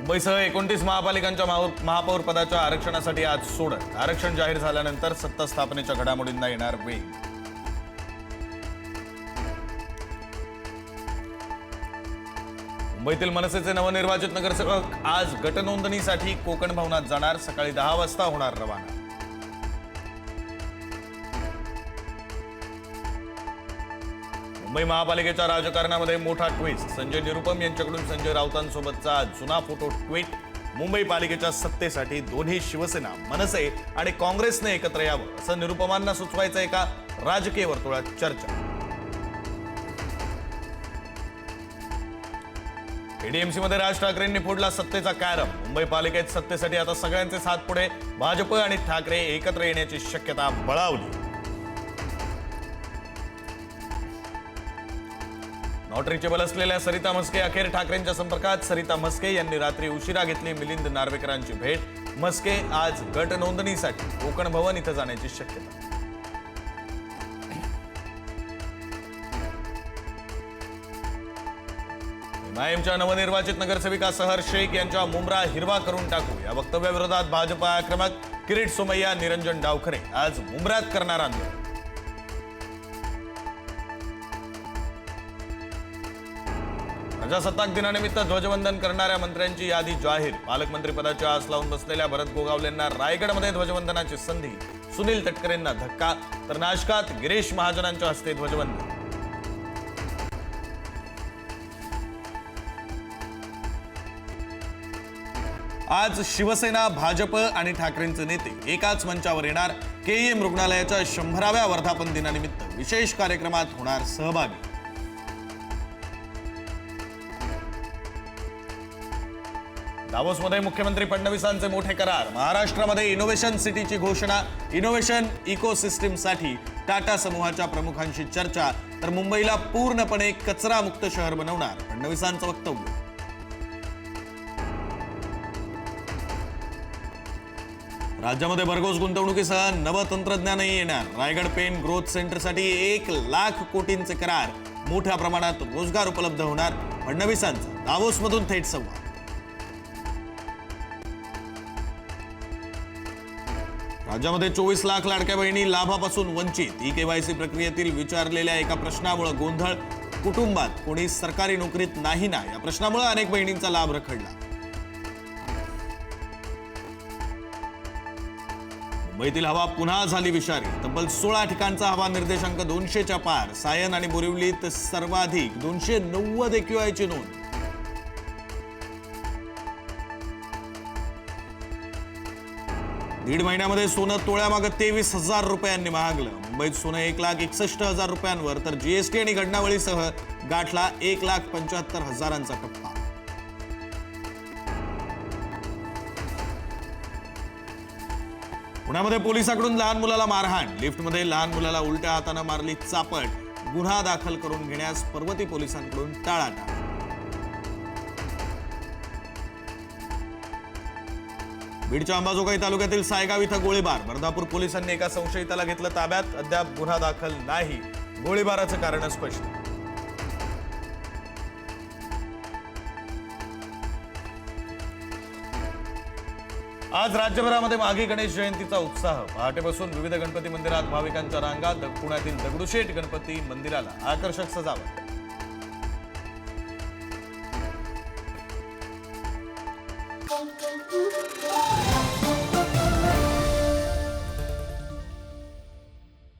मुंबईसह 29 महापालिकांच्या महापौर पदाच्या आरक्षणासाठी आज सोडत आरक्षण जाहीर झाल्यानंतर सत्ता स्थापनेच्या घडामोडींना येणार वेग। मुंबईतील मनसेचे नवनिर्वाचित नगरसेवक आज गटनोंदणीसाठी कोकण भवनात जाणार। सकाळी 10 वाजता होणार रवाना। मुंबई महापालिकेच्या राजकारणामध्ये मोठा ट्विस्ट। संजय निरुपम यांच्याकडून संजय राऊतांसोबतचा जुना फोटो ट्विट। मुंबई पालिकेच्या सत्तेसाठी दोन्ही शिवसेना, मनसे आणि काँग्रेसने एकत्र यावं असं निरुपमांना सुचवायचं एका राजकीय वर्तुळात चर्चा। एडीएमसी मध्ये राज ठाकरेंनी फोडला सत्तेचा कॅरम। मुंबई पालिकेत सत्तेसाठी आता सगळ्यांचेच हात पुढे। भाजप आणि ठाकरे एकत्र येण्याची शक्यता बळावली। नॉट रिचेबल असलेल्या सरिता म्हस्के अखेर ठाकरेंच्या संपर्कात। सरिता म्हस्के यांनी रात्री उशिरा घेतली मिलिंद नार्वेकरांची भेट। म्हस्के आज गट नोंदणीसाठी कोकण भवन इथं जाण्याची शक्यता। एमआयएमच्या नवनिर्वाचित नगरसेविका सहर शेख यांच्या मुंब्रा हिरवा करून टाकू या वक्तव्याविरोधात भाजप आक्रमक। किरीट सोमय्या, निरंजन डावखरे आज मुंब्र्यात करणार आंदोलन। प्रजासत्ताक दिनानिमित्त ध्वजवंदन करणाऱ्या मंत्र्यांची यादी जाहीर। पालकमंत्रीपदाची आस लावून बसलेल्या भरत गोगावलेंना रायगडमध्ये ध्वजवंदनाची संधी। सुनील तटकरेंना धक्का, तर नाशकात गिरीश महाजनांच्या हस्ते ध्वजवंदन। आज शिवसेना, भाजप आणि ठाकरेंचे नेते एकाच मंचावर येणार। केईएम रुग्णालयाच्या 100व्या वर्धापन दिनानिमित्त विशेष कार्यक्रमात होणार सहभागी। दावोसमध्ये मुख्यमंत्री फडणवीसांचे मोठे करार। महाराष्ट्रामध्ये इनोव्हेशन सिटीची घोषणा। इनोव्हेशन इकोसिस्टीमसाठी टाटा समूहाच्या प्रमुखांशी चर्चा। तर मुंबईला पूर्णपणे कचरामुक्त शहर बनवणार फडणवीसांचं वक्तव्य। राज्यामध्ये भरघोस गुंतवणुकीसह नवं तंत्रज्ञानही येणार। रायगड पेन ग्रोथ सेंटरसाठी 1 लाख कोटींचे करार। मोठ्या प्रमाणात रोजगार उपलब्ध होणार फडणवीसांचा दावोसमधून थेट संवाद। राज्यामध्ये 24 लाख लाडक्या बहिणी लाभापासून वंचित। ई-केवायसी प्रक्रियेतील विचारलेल्या एका प्रश्नामुळे गोंधळ। कुटुंबात कोणी सरकारी नोकरीत नाही ना या प्रश्नामुळे अनेक बहिणींचा लाभ रखडला। मुंबईतील हवा पुन्हा झाली विषारी। तब्बल 16 ठिकाणचा हवा निर्देशांक 200च्या पार। सायन आणि बोरिवलीत सर्वाधिक 290 AQI नोंद। दीड महिन्यामध्ये सोनं तोळ्यामागे 23,000 रुपयांनी महागलं। मुंबईत सोनं 1,61,000 रुपयांवर, तर जीएसटी आणि घडणावळीसह गाठला 1,75,000चा टप्पा। पुण्यामध्ये पोलिसांकडून लहान मुलाला मारहाण। लिफ्टमध्ये लहान मुलाला उलट्या हाताने मारली चापट। गुन्हा दाखल करून घेण्यास पर्वती पोलिसांकडून टाळाटाळ। बीडच्या अंबाजोगाई तालुक्यातील सायगाव इथं गोळीबार। बर्दापूर पोलिसांनी एका संशयिताला घेतलं ताब्यात। अद्याप गुन्हा दाखल नाही। गोळीबाराचं कारण स्पष्ट। आज राज्यभरामध्ये माघी गणेश जयंतीचा उत्साह। पहाटेपासून विविध गणपती मंदिरात भाविकांच्या रांगा। पुण्यातील दगडूशेठ गणपती मंदिराला आकर्षक सजावट।